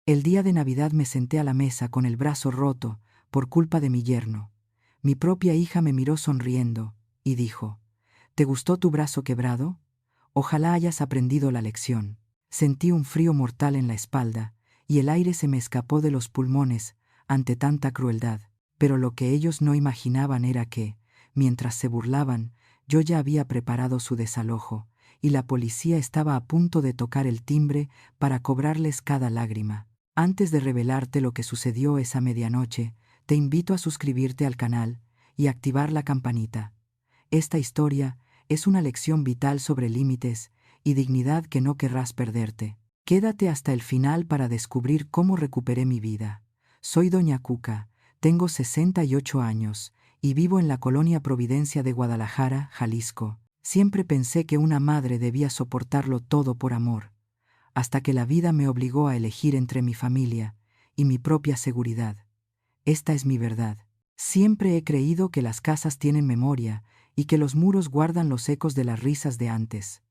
El día de Navidad me senté a la mesa con el brazo roto por culpa de mi yerno. Mi propia hija me miró sonriendo y dijo: ¿Te gustó tu brazo quebrado? Ojalá hayas aprendido la lección. Sentí un frío mortal en la espalda y el aire se me escapó de los pulmones ante tanta crueldad. Pero lo que ellos no imaginaban era que, mientras se burlaban, yo ya había preparado su desalojo y la policía estaba a punto de tocar el timbre para cobrarles cada lágrima. Antes de revelarte lo que sucedió esa medianoche, te invito a suscribirte al canal y activar la campanita. Esta historia es una lección vital sobre límites y dignidad que no querrás perderte. Quédate hasta el final para descubrir cómo recuperé mi vida. Soy Doña Cuca, tengo 68 años y vivo en la colonia Providencia de Guadalajara, Jalisco. Siempre pensé que una madre debía soportarlo todo por amor, hasta que la vida me obligó a elegir entre mi familia y mi propia seguridad. Esta es mi verdad. Siempre he creído que las casas tienen memoria y que los muros guardan los ecos de las risas de antes.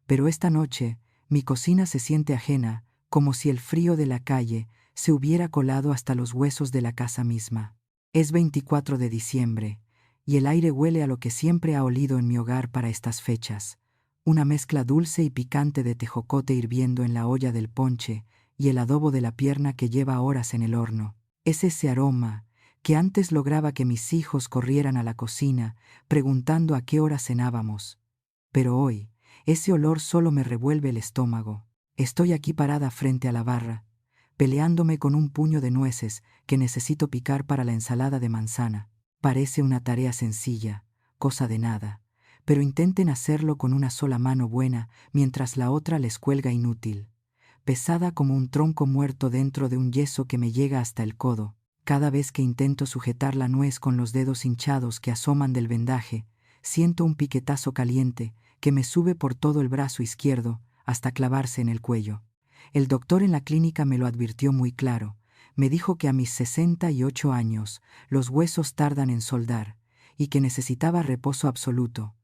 Pero esta noche, mi cocina se siente ajena, como si el frío de la calle se hubiera colado hasta los huesos de la casa misma. Es 24 de diciembre, y el aire huele a lo que siempre ha olido en mi hogar para estas fechas: una mezcla dulce y picante de tejocote hirviendo en la olla del ponche y el adobo de la pierna que lleva horas en el horno. Es ese aroma que antes lograba que mis hijos corrieran a la cocina preguntando a qué hora cenábamos. Pero hoy, ese olor solo me revuelve el estómago. Estoy aquí parada frente a la barra, peleándome con un puño de nueces que necesito picar para la ensalada de manzana. Parece una tarea sencilla, cosa de nada, pero intenten hacerlo con una sola mano buena mientras la otra les cuelga inútil, pesada como un tronco muerto dentro de un yeso que me llega hasta el codo. Cada vez que intento sujetar la nuez con los dedos hinchados que asoman del vendaje, siento un piquetazo caliente que me sube por todo el brazo izquierdo hasta clavarse en el cuello. El doctor en la clínica me lo advirtió muy claro. Me dijo que a mis 68 años los huesos tardan en soldar y que necesitaba reposo absoluto.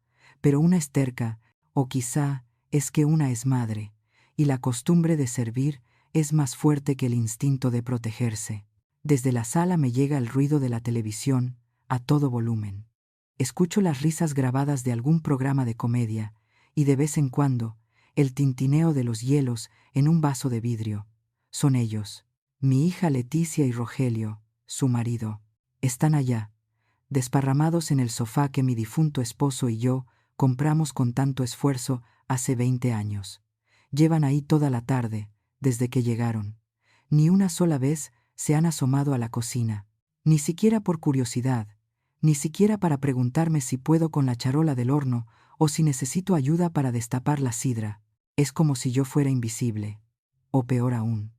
Pero una es terca, o quizá es que una es madre, y la costumbre de servir es más fuerte que el instinto de protegerse. Desde la sala me llega el ruido de la televisión a todo volumen. Escucho las risas grabadas de algún programa de comedia y de vez en cuando el tintineo de los hielos en un vaso de vidrio. Son ellos, mi hija Leticia y Rogelio, su marido. Están allá, desparramados en el sofá que mi difunto esposo y yo compramos con tanto esfuerzo hace 20 años. Llevan ahí toda la tarde, desde que llegaron. Ni una sola vez se han asomado a la cocina, ni siquiera por curiosidad, ni siquiera para preguntarme si puedo con la charola del horno o si necesito ayuda para destapar la sidra. Es como si yo fuera invisible, o peor aún,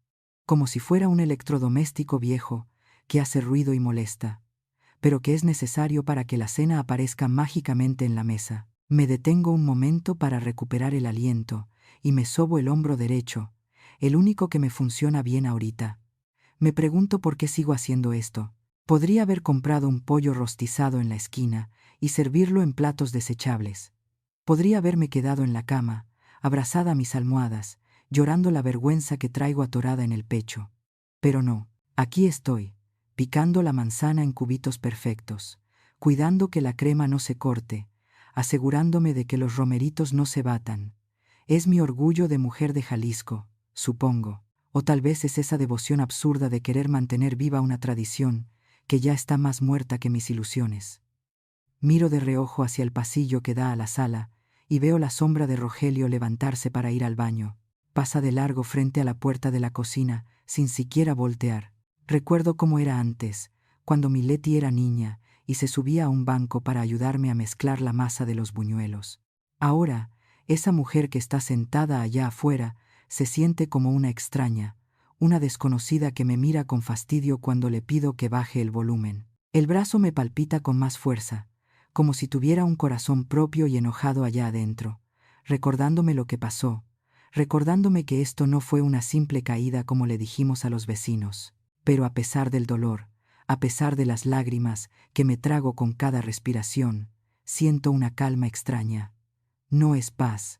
como si fuera un electrodoméstico viejo que hace ruido y molesta, pero que es necesario para que la cena aparezca mágicamente en la mesa. Me detengo un momento para recuperar el aliento y me sobo el hombro derecho, el único que me funciona bien ahorita. Me pregunto por qué sigo haciendo esto. Podría haber comprado un pollo rostizado en la esquina y servirlo en platos desechables. Podría haberme quedado en la cama, abrazada a mis almohadas, llorando la vergüenza que traigo atorada en el pecho. Pero no, aquí estoy, picando la manzana en cubitos perfectos, cuidando que la crema no se corte, asegurándome de que los romeritos no se batan. Es mi orgullo de mujer de Jalisco, supongo. O tal vez es esa devoción absurda de querer mantener viva una tradición que ya está más muerta que mis ilusiones. Miro de reojo hacia el pasillo que da a la sala y veo la sombra de Rogelio levantarse para ir al baño. Pasa de largo frente a la puerta de la cocina sin siquiera voltear. Recuerdo cómo era antes, cuando mi Leti era niña y se subía a un banco para ayudarme a mezclar la masa de los buñuelos. Ahora, esa mujer que está sentada allá afuera se siente como una extraña, una desconocida que me mira con fastidio cuando le pido que baje el volumen. El brazo me palpita con más fuerza, como si tuviera un corazón propio y enojado allá adentro, recordándome lo que pasó, recordándome que esto no fue una simple caída como le dijimos a los vecinos. Pero a pesar del dolor, a pesar de las lágrimas que me trago con cada respiración, siento una calma extraña. No es paz,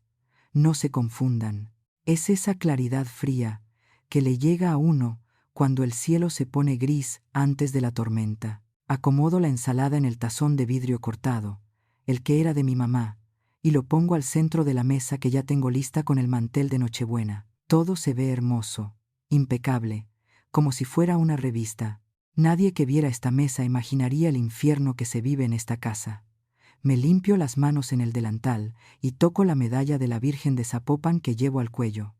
no se confundan. Es esa claridad fría que le llega a uno cuando el cielo se pone gris antes de la tormenta. Acomodo la ensalada en el tazón de vidrio cortado, el que era de mi mamá, y lo pongo al centro de la mesa que ya tengo lista con el mantel de Nochebuena. Todo se ve hermoso, impecable, como si fuera una revista. Nadie que viera esta mesa imaginaría el infierno que se vive en esta casa. Me limpio las manos en el delantal y toco la medalla de la Virgen de Zapopan que llevo al cuello.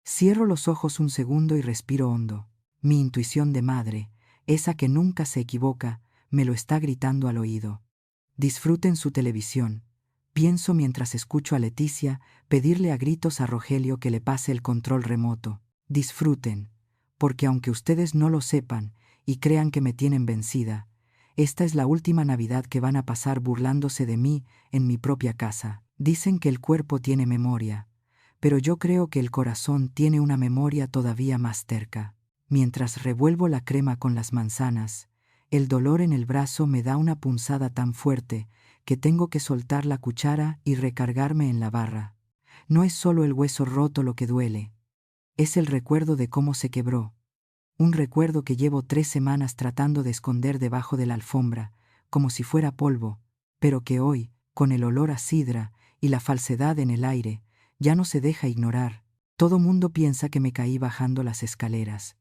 Cierro los ojos un segundo y respiro hondo. Mi intuición de madre, esa que nunca se equivoca, me lo está gritando al oído. Disfruten su televisión. Pienso mientras escucho a Leticia pedirle a gritos a Rogelio que le pase el control remoto. Disfruten, porque aunque ustedes no lo sepan y crean que me tienen vencida, esta es la última Navidad que van a pasar burlándose de mí en mi propia casa. Dicen que el cuerpo tiene memoria, pero yo creo que el corazón tiene una memoria todavía más terca. Mientras revuelvo la crema con las manzanas, el dolor en el brazo me da una punzada tan fuerte que tengo que soltar la cuchara y recargarme en la barra. No es solo el hueso roto lo que duele, es el recuerdo de cómo se quebró. Un recuerdo que llevo 3 semanas tratando de esconder debajo de la alfombra, como si fuera polvo, pero que hoy, con el olor a sidra y la falsedad en el aire, ya no se deja ignorar. Todo mundo piensa que me caí bajando las escaleras.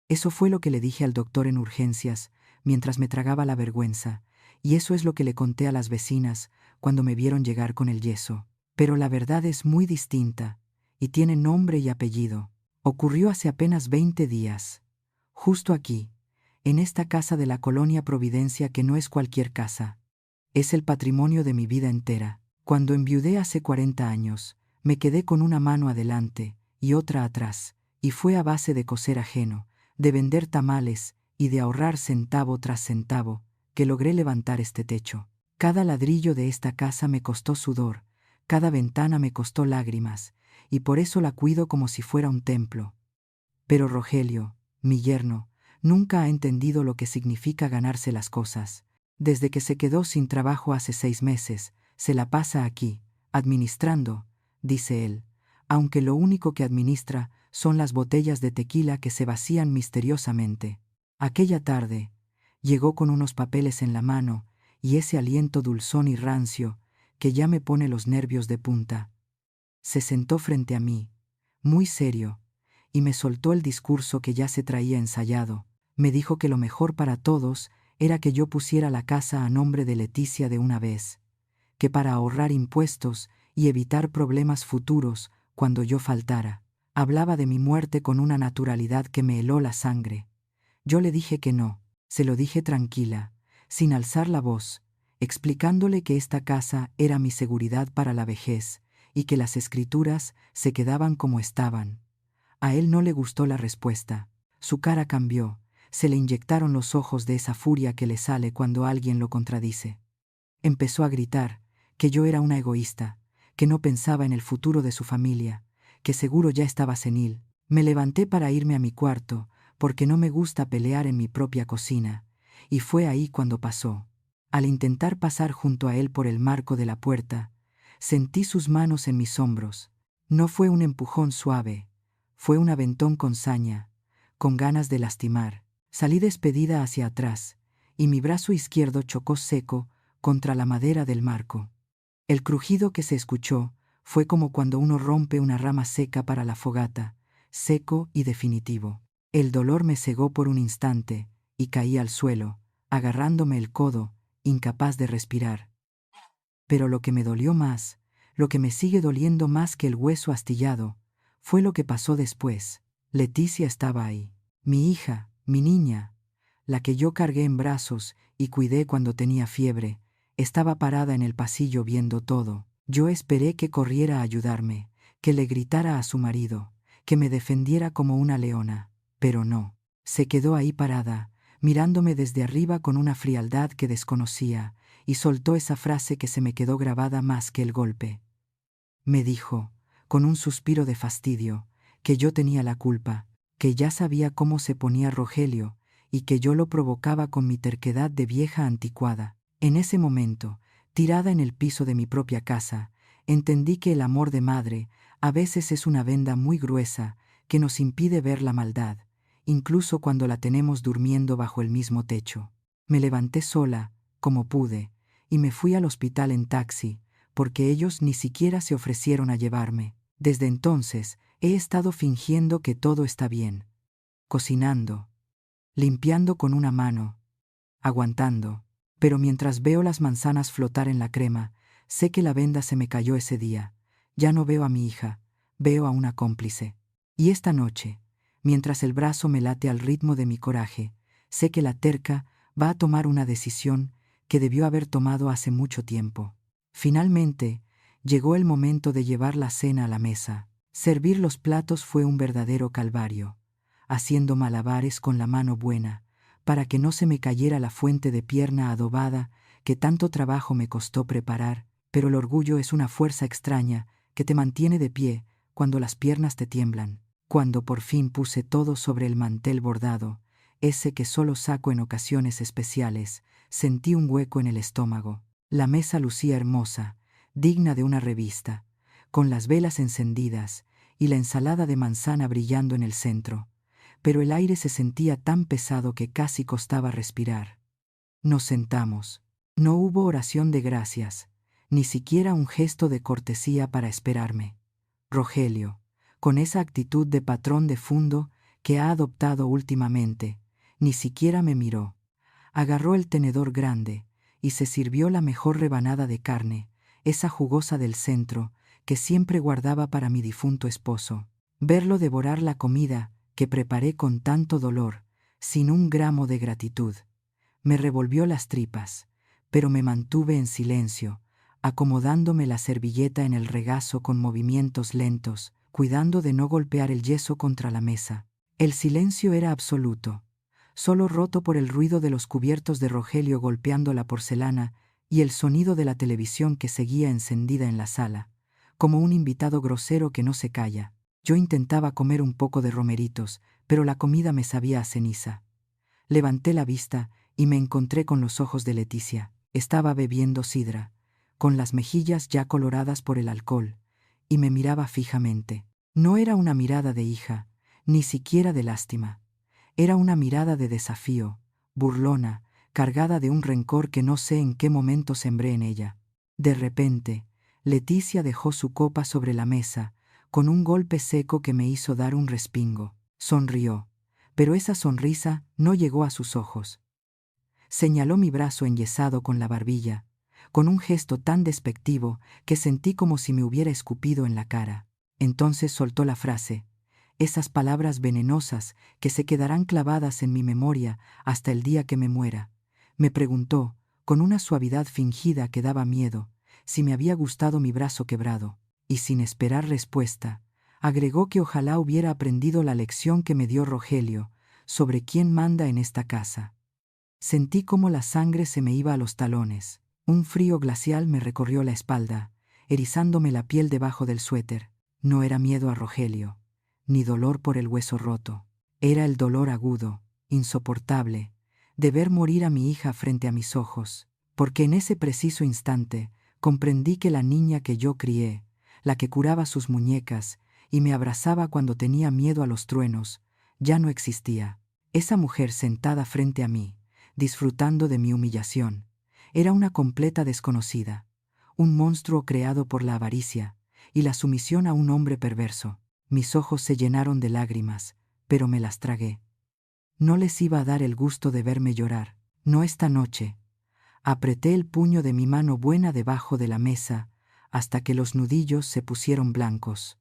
Eso fue lo que le dije al doctor en urgencias, mientras me tragaba la vergüenza, y eso es lo que le conté a las vecinas cuando me vieron llegar con el yeso. Pero la verdad es muy distinta, y tiene nombre y apellido. Ocurrió hace apenas 20 días. Justo aquí, en esta casa de la colonia Providencia que no es cualquier casa. Es el patrimonio de mi vida entera. Cuando enviudé hace 40 años, me quedé con una mano adelante y otra atrás, y fue a base de coser ajeno, de vender tamales y de ahorrar centavo tras centavo, que logré levantar este techo. Cada ladrillo de esta casa me costó sudor, cada ventana me costó lágrimas, y por eso la cuido como si fuera un templo. Pero Rogelio, mi yerno, nunca ha entendido lo que significa ganarse las cosas. Desde que se quedó sin trabajo hace 6 meses, se la pasa aquí, administrando, dice él, aunque lo único que administra son las botellas de tequila que se vacían misteriosamente. Aquella tarde, llegó con unos papeles en la mano y ese aliento dulzón y rancio que ya me pone los nervios de punta. Se sentó frente a mí, muy serio, y me soltó el discurso que ya se traía ensayado. Me dijo que lo mejor para todos era que yo pusiera la casa a nombre de Leticia de una vez, que para ahorrar impuestos y evitar problemas futuros cuando yo faltara. Hablaba de mi muerte con una naturalidad que me heló la sangre. Yo le dije que no, se lo dije tranquila, sin alzar la voz, explicándole que esta casa era mi seguridad para la vejez y que las escrituras se quedaban como estaban. A él no le gustó la respuesta. Su cara cambió, se le inyectaron los ojos de esa furia que le sale cuando alguien lo contradice. Empezó a gritar que yo era una egoísta, que no pensaba en el futuro de su familia, que seguro ya estaba senil. Me levanté para irme a mi cuarto, porque no me gusta pelear en mi propia cocina, y fue ahí cuando pasó. Al intentar pasar junto a él por el marco de la puerta, sentí sus manos en mis hombros. No fue un empujón suave, fue un aventón con saña, con ganas de lastimar. Salí despedida hacia atrás, y mi brazo izquierdo chocó seco contra la madera del marco. El crujido que se escuchó fue como cuando uno rompe una rama seca para la fogata, seco y definitivo. El dolor me cegó por un instante, y caí al suelo, agarrándome el codo, incapaz de respirar. Pero lo que me dolió más, lo que me sigue doliendo más que el hueso astillado, fue lo que pasó después. Leticia estaba ahí, mi hija, mi niña, la que yo cargué en brazos y cuidé cuando tenía fiebre, estaba parada en el pasillo viendo todo. Yo esperé que corriera a ayudarme, que le gritara a su marido, que me defendiera como una leona, pero no. Se quedó ahí parada, mirándome desde arriba con una frialdad que desconocía, y soltó esa frase que se me quedó grabada más que el golpe. Me dijo, con un suspiro de fastidio, que yo tenía la culpa, que ya sabía cómo se ponía Rogelio, y que yo lo provocaba con mi terquedad de vieja anticuada. En ese momento, tirada en el piso de mi propia casa, entendí que el amor de madre a veces es una venda muy gruesa que nos impide ver la maldad, incluso cuando la tenemos durmiendo bajo el mismo techo. Me levanté sola, como pude, y me fui al hospital en taxi, porque ellos ni siquiera se ofrecieron a llevarme. Desde entonces, he estado fingiendo que todo está bien. Cocinando, limpiando con una mano, aguantando. Pero mientras veo las manzanas flotar en la crema, sé que la venda se me cayó ese día. Ya no veo a mi hija, veo a una cómplice. Y esta noche, mientras el brazo me late al ritmo de mi coraje, sé que la terca va a tomar una decisión que debió haber tomado hace mucho tiempo. Finalmente, llegó el momento de llevar la cena a la mesa. Servir los platos fue un verdadero calvario, haciendo malabares con la mano buena, para que no se me cayera la fuente de pierna adobada que tanto trabajo me costó preparar, pero el orgullo es una fuerza extraña que te mantiene de pie cuando las piernas te tiemblan. Cuando por fin puse todo sobre el mantel bordado, ese que solo saco en ocasiones especiales, sentí un hueco en el estómago. La mesa lucía hermosa, digna de una revista, con las velas encendidas y la ensalada de manzana brillando en el centro, pero el aire se sentía tan pesado que casi costaba respirar. Nos sentamos. No hubo oración de gracias, ni siquiera un gesto de cortesía para esperarme. Rogelio, con esa actitud de patrón de fundo que ha adoptado últimamente, ni siquiera me miró. Agarró el tenedor grande y se sirvió la mejor rebanada de carne, esa jugosa del centro, que siempre guardaba para mi difunto esposo. Verlo devorar la comida que preparé con tanto dolor, sin un gramo de gratitud, me revolvió las tripas, pero me mantuve en silencio, acomodándome la servilleta en el regazo con movimientos lentos, cuidando de no golpear el yeso contra la mesa. El silencio era absoluto, solo roto por el ruido de los cubiertos de Rogelio golpeando la porcelana y el sonido de la televisión que seguía encendida en la sala, como un invitado grosero que no se calla. Yo intentaba comer un poco de romeritos, pero la comida me sabía a ceniza. Levanté la vista y me encontré con los ojos de Leticia. Estaba bebiendo sidra, con las mejillas ya coloradas por el alcohol, y me miraba fijamente. No era una mirada de hija, ni siquiera de lástima. Era una mirada de desafío, burlona, cargada de un rencor que no sé en qué momento sembré en ella. De repente, Leticia dejó su copa sobre la mesa, con un golpe seco que me hizo dar un respingo. Sonrió, pero esa sonrisa no llegó a sus ojos. Señaló mi brazo enyesado con la barbilla, con un gesto tan despectivo que sentí como si me hubiera escupido en la cara. Entonces soltó la frase, esas palabras venenosas que se quedarán clavadas en mi memoria hasta el día que me muera. Me preguntó, con una suavidad fingida que daba miedo, si me había gustado mi brazo quebrado, y sin esperar respuesta, agregó que ojalá hubiera aprendido la lección que me dio Rogelio sobre quién manda en esta casa. Sentí como la sangre se me iba a los talones. Un frío glacial me recorrió la espalda, erizándome la piel debajo del suéter. No era miedo a Rogelio, ni dolor por el hueso roto. Era el dolor agudo, insoportable, de ver morir a mi hija frente a mis ojos, porque en ese preciso instante comprendí que la niña que yo crié, la que curaba sus muñecas y me abrazaba cuando tenía miedo a los truenos, ya no existía. Esa mujer sentada frente a mí, disfrutando de mi humillación, era una completa desconocida, un monstruo creado por la avaricia y la sumisión a un hombre perverso. Mis ojos se llenaron de lágrimas, pero me las tragué. No les iba a dar el gusto de verme llorar, no esta noche. Apreté el puño de mi mano buena debajo de la mesa hasta que los nudillos se pusieron blancos.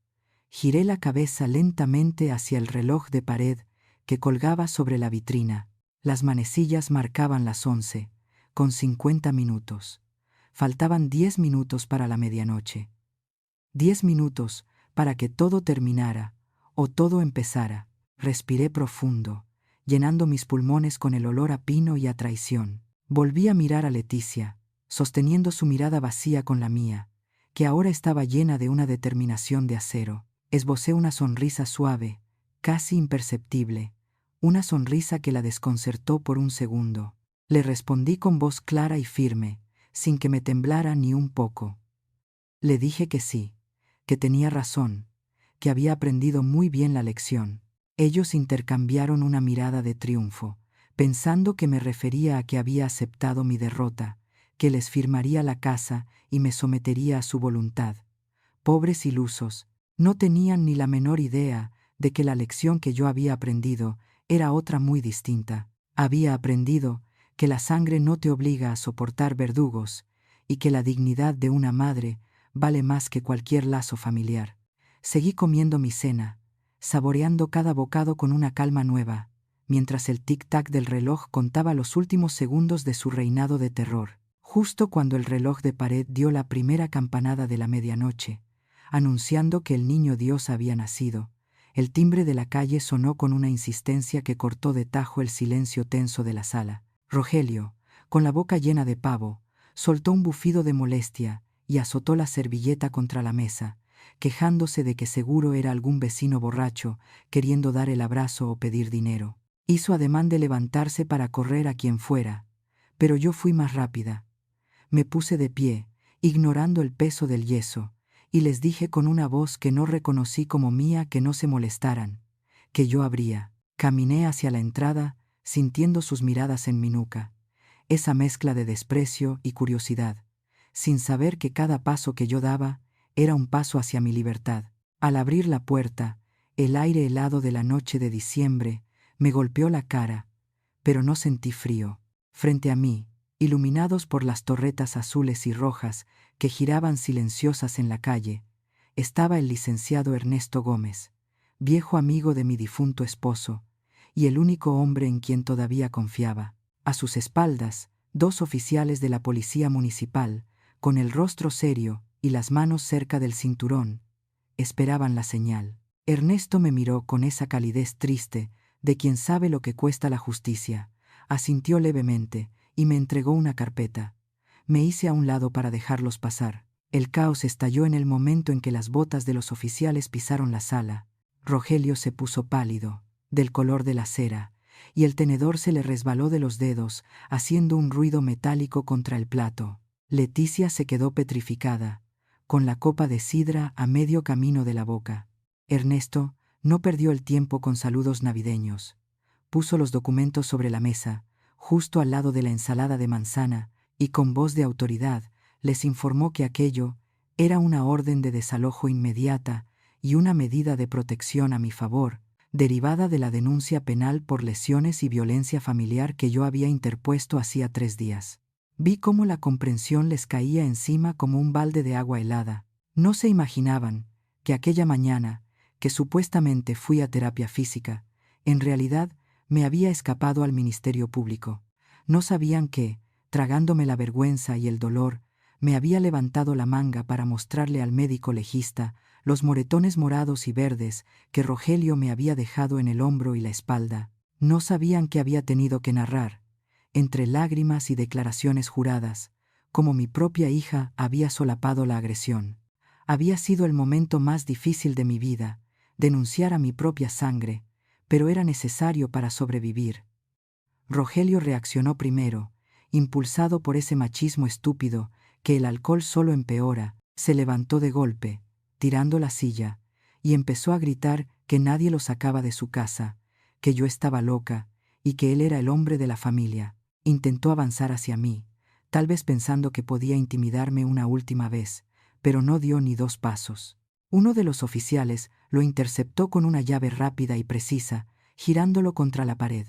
Giré la cabeza lentamente hacia el reloj de pared que colgaba sobre la vitrina. Las manecillas marcaban las 11, con 50 minutos. Faltaban 10 minutos para la medianoche. 10 minutos para que todo terminara o todo empezara. Respiré profundo, llenando mis pulmones con el olor a pino y a traición. Volví a mirar a Leticia, sosteniendo su mirada vacía con la mía, que ahora estaba llena de una determinación de acero. Esbocé una sonrisa suave, casi imperceptible, una sonrisa que la desconcertó por un segundo. Le respondí con voz clara y firme, sin que me temblara ni un poco. Le dije que sí, que tenía razón, que había aprendido muy bien la lección. Ellos intercambiaron una mirada de triunfo, pensando que me refería a que había aceptado mi derrota, que les firmaría la casa y me sometería a su voluntad. Pobres ilusos, no tenían ni la menor idea de que la lección que yo había aprendido era otra muy distinta. Había aprendido que la sangre no te obliga a soportar verdugos y que la dignidad de una madre vale más que cualquier lazo familiar. Seguí comiendo mi cena, saboreando cada bocado con una calma nueva, mientras el tic-tac del reloj contaba los últimos segundos de su reinado de terror. Justo cuando el reloj de pared dio la primera campanada de la medianoche, anunciando que el niño Dios había nacido, el timbre de la calle sonó con una insistencia que cortó de tajo el silencio tenso de la sala. Rogelio, con la boca llena de pavo, soltó un bufido de molestia y azotó la servilleta contra la mesa, quejándose de que seguro era algún vecino borracho queriendo dar el abrazo o pedir dinero. Hizo ademán de levantarse para correr a quien fuera, pero yo fui más rápida. Me puse de pie, ignorando el peso del yeso, y les dije con una voz que no reconocí como mía que no se molestaran, que yo abría. Caminé hacia la entrada, sintiendo sus miradas en mi nuca, esa mezcla de desprecio y curiosidad, sin saber que cada paso que yo daba era un paso hacia mi libertad. Al abrir la puerta, el aire helado de la noche de diciembre me golpeó la cara, pero no sentí frío. Frente a mí, iluminados por las torretas azules y rojas que giraban silenciosas en la calle, estaba el licenciado Ernesto Gómez, viejo amigo de mi difunto esposo, y el único hombre en quien todavía confiaba. A sus espaldas, 2 oficiales de la policía municipal, con el rostro serio y las manos cerca del cinturón, esperaban la señal. Ernesto me miró con esa calidez triste de quien sabe lo que cuesta la justicia, asintió levemente y me entregó una carpeta. Me hice a un lado para dejarlos pasar. El caos estalló en el momento en que las botas de los oficiales pisaron la sala. Rogelio se puso pálido, del color de la cera, y el tenedor se le resbaló de los dedos, haciendo un ruido metálico contra el plato. Leticia se quedó petrificada, con la copa de sidra a medio camino de la boca. Ernesto no perdió el tiempo con saludos navideños. Puso los documentos sobre la mesa, justo al lado de la ensalada de manzana, y con voz de autoridad les informó que aquello era una orden de desalojo inmediata y una medida de protección a mi favor, derivada de la denuncia penal por lesiones y violencia familiar que yo había interpuesto hacía 3 días. Vi cómo la comprensión les caía encima como un balde de agua helada. No se imaginaban que aquella mañana, que supuestamente fui a terapia física, en realidad me había escapado al Ministerio Público. No sabían que, tragándome la vergüenza y el dolor, me había levantado la manga para mostrarle al médico legista los moretones morados y verdes que Rogelio me había dejado en el hombro y la espalda. No sabían que había tenido que narrar, entre lágrimas y declaraciones juradas, cómo mi propia hija había solapado la agresión. Había sido el momento más difícil de mi vida, denunciar a mi propia sangre, pero era necesario para sobrevivir. Rogelio reaccionó primero, impulsado por ese machismo estúpido que el alcohol solo empeora. Se levantó de golpe, tirando la silla, y empezó a gritar que nadie lo sacaba de su casa, que yo estaba loca y que él era el hombre de la familia. Intentó avanzar hacia mí, tal vez pensando que podía intimidarme una última vez, pero no dio ni 2 pasos. Uno de los oficiales lo interceptó con una llave rápida y precisa, girándolo contra la pared.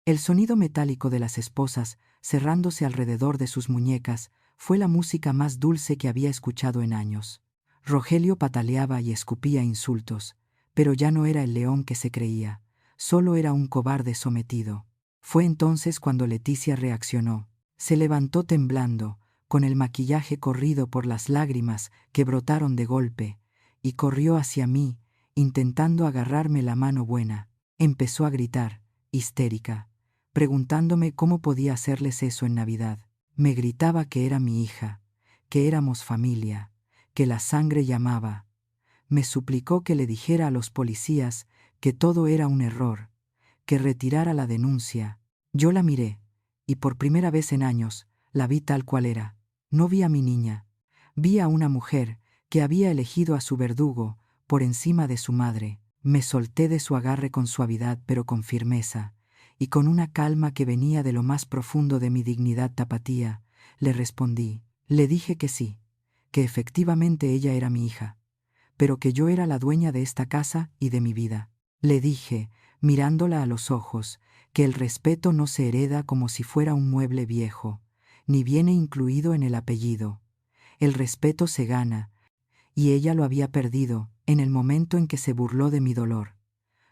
El sonido metálico de las esposas cerrándose alrededor de sus muñecas fue la música más dulce que había escuchado en años. Rogelio pataleaba y escupía insultos, pero ya no era el león que se creía, solo era un cobarde sometido. Fue entonces cuando Leticia reaccionó. Se levantó temblando, con el maquillaje corrido por las lágrimas que brotaron de golpe, y corrió hacia mí, intentando agarrarme la mano buena. Empezó a gritar, histérica, preguntándome cómo podía hacerles eso en Navidad. Me gritaba que era mi hija, que éramos familia, que la sangre llamaba. Me suplicó que le dijera a los policías que todo era un error, que retirara la denuncia. Yo la miré, y por primera vez en años, la vi tal cual era. No vi a mi niña, vi a una mujer que había elegido a su verdugo por encima de su madre. Me solté de su agarre con suavidad pero con firmeza, y con una calma que venía de lo más profundo de mi dignidad tapatía, le respondí. Le dije que sí, que efectivamente ella era mi hija, pero que yo era la dueña de esta casa y de mi vida. Le dije, mirándola a los ojos, que el respeto no se hereda como si fuera un mueble viejo, ni viene incluido en el apellido. El respeto se gana, y ella lo había perdido en el momento en que se burló de mi dolor.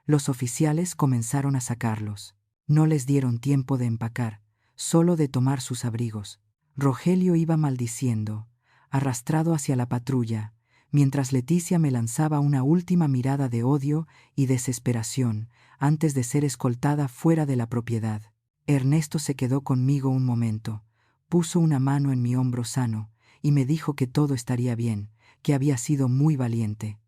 Los oficiales comenzaron a sacarlos. No les dieron tiempo de empacar, solo de tomar sus abrigos. Rogelio iba maldiciendo, arrastrado hacia la patrulla, mientras Leticia me lanzaba una última mirada de odio y desesperación antes de ser escoltada fuera de la propiedad. Ernesto se quedó conmigo un momento, puso una mano en mi hombro sano y me dijo que todo estaría bien, que había sido muy valiente.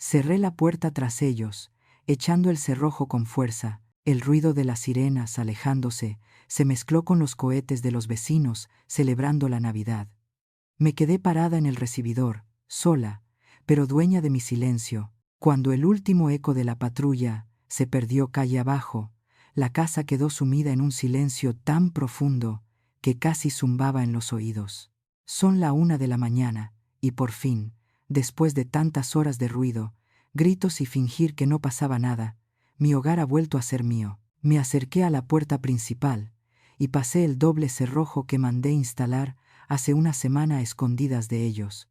Cerré la puerta tras ellos, echando el cerrojo con fuerza. El ruido de las sirenas alejándose se mezcló con los cohetes de los vecinos celebrando la Navidad. Me quedé parada en el recibidor, sola, pero dueña de mi silencio. Cuando el último eco de la patrulla se perdió calle abajo, la casa quedó sumida en un silencio tan profundo que casi zumbaba en los oídos. Son la 1 de la mañana, y por fin, después de tantas horas de ruido, gritos y fingir que no pasaba nada, mi hogar ha vuelto a ser mío. Me acerqué a la puerta principal y pasé el doble cerrojo que mandé instalar hace una semana a escondidas de ellos,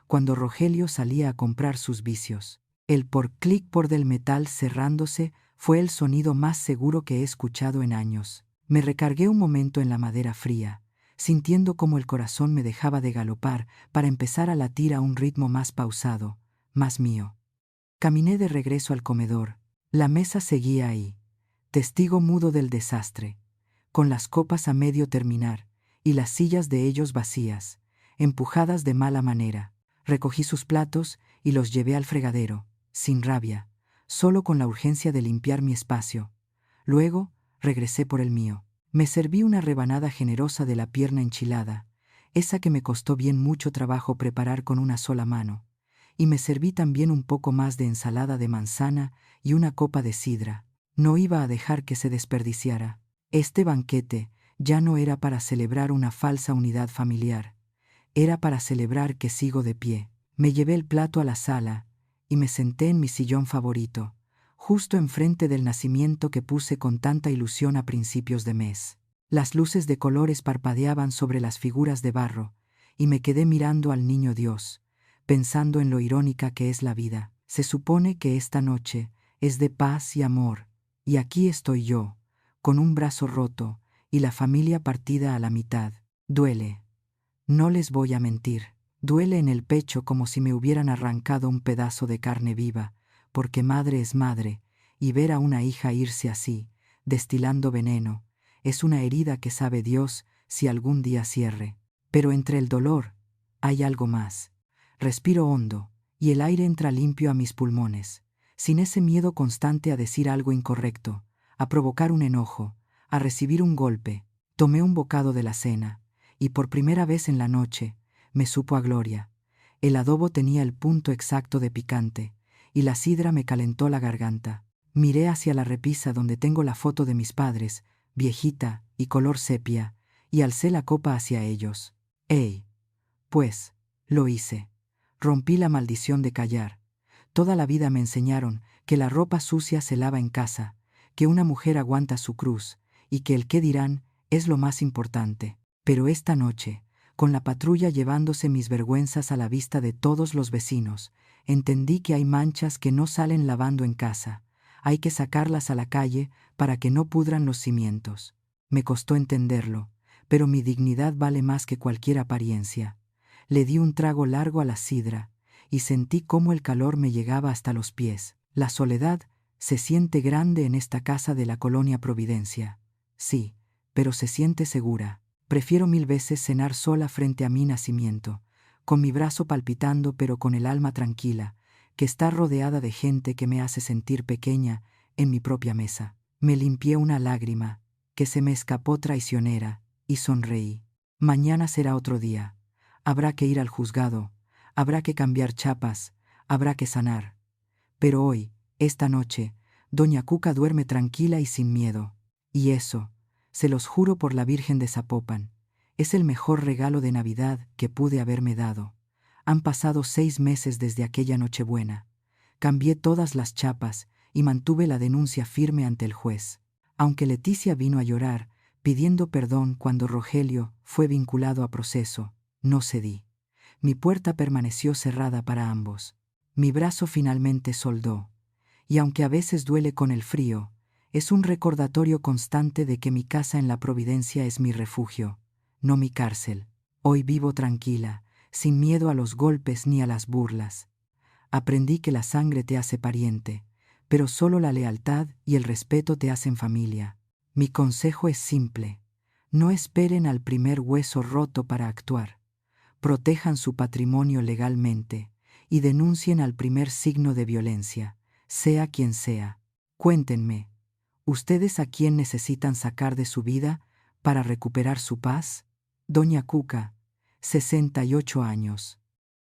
cuando Rogelio salía a comprar sus vicios. El por del metal cerrándose fue el sonido más seguro que he escuchado en años. Me recargué un momento en la madera fría, sintiendo como el corazón me dejaba de galopar para empezar a latir a un ritmo más pausado, más mío. Caminé de regreso al comedor. La mesa seguía ahí, testigo mudo del desastre, con las copas a medio terminar y las sillas de ellos vacías, empujadas de mala manera. Recogí sus platos y los llevé al fregadero, sin rabia, solo con la urgencia de limpiar mi espacio. Luego regresé por el mío. Me serví una rebanada generosa de la pierna enchilada, esa que me costó bien mucho trabajo preparar con una sola mano, y me serví también un poco más de ensalada de manzana y una copa de sidra. No iba a dejar que se desperdiciara. Este banquete ya no era para celebrar una falsa unidad familiar, era para celebrar que sigo de pie. Me llevé el plato a la sala y me senté en mi sillón favorito, justo enfrente del nacimiento que puse con tanta ilusión a principios de mes. Las luces de colores parpadeaban sobre las figuras de barro, y me quedé mirando al niño Dios, pensando en lo irónica que es la vida. Se supone que esta noche es de paz y amor, y aquí estoy yo, con un brazo roto y la familia partida a la mitad. Duele. No les voy a mentir. Duele en el pecho como si me hubieran arrancado un pedazo de carne viva, porque madre es madre, y ver a una hija irse así, destilando veneno, es una herida que sabe Dios si algún día cierre. Pero entre el dolor hay algo más. Respiro hondo, y el aire entra limpio a mis pulmones, sin ese miedo constante a decir algo incorrecto, a provocar un enojo, a recibir un golpe. Tomé un bocado de la cena, y por primera vez en la noche me supo a gloria. El adobo tenía el punto exacto de picante, y la sidra me calentó la garganta. Miré hacia la repisa donde tengo la foto de mis padres, viejita y color sepia, y alcé la copa hacia ellos. ¡Ey! Pues, lo hice. Rompí la maldición de callar. Toda la vida me enseñaron que la ropa sucia se lava en casa, que una mujer aguanta su cruz, y que el qué dirán es lo más importante. Pero esta noche, con la patrulla llevándose mis vergüenzas a la vista de todos los vecinos, entendí que hay manchas que no salen lavando en casa. Hay que sacarlas a la calle para que no pudran los cimientos. Me costó entenderlo, pero mi dignidad vale más que cualquier apariencia. Le di un trago largo a la sidra y sentí cómo el calor me llegaba hasta los pies. La soledad se siente grande en esta casa de la colonia Providencia. Sí, pero se siente segura. Prefiero 1000 veces cenar sola frente a mi nacimiento, con mi brazo palpitando pero con el alma tranquila, que estar rodeada de gente que me hace sentir pequeña en mi propia mesa. Me limpié una lágrima, que se me escapó traicionera, y sonreí. Mañana será otro día. Habrá que ir al juzgado, habrá que cambiar chapas, habrá que sanar. Pero hoy, esta noche, doña Cuca duerme tranquila y sin miedo. Y eso, se los juro por la Virgen de Zapopan, es el mejor regalo de Navidad que pude haberme dado. Han pasado 6 meses desde aquella Nochebuena. Cambié todas las chapas y mantuve la denuncia firme ante el juez. Aunque Leticia vino a llorar, pidiendo perdón cuando Rogelio fue vinculado a proceso, no cedí. Mi puerta permaneció cerrada para ambos. Mi brazo finalmente soldó. Y aunque a veces duele con el frío, es un recordatorio constante de que mi casa en la Providencia es mi refugio, no mi cárcel. Hoy vivo tranquila, sin miedo a los golpes ni a las burlas. Aprendí que la sangre te hace pariente, pero solo la lealtad y el respeto te hacen familia. Mi consejo es simple: no esperen al primer hueso roto para actuar. Protejan su patrimonio legalmente y denuncien al primer signo de violencia, sea quien sea. Cuéntenme, ¿ustedes a quién necesitan sacar de su vida para recuperar su paz? Doña Cuca, 68 años.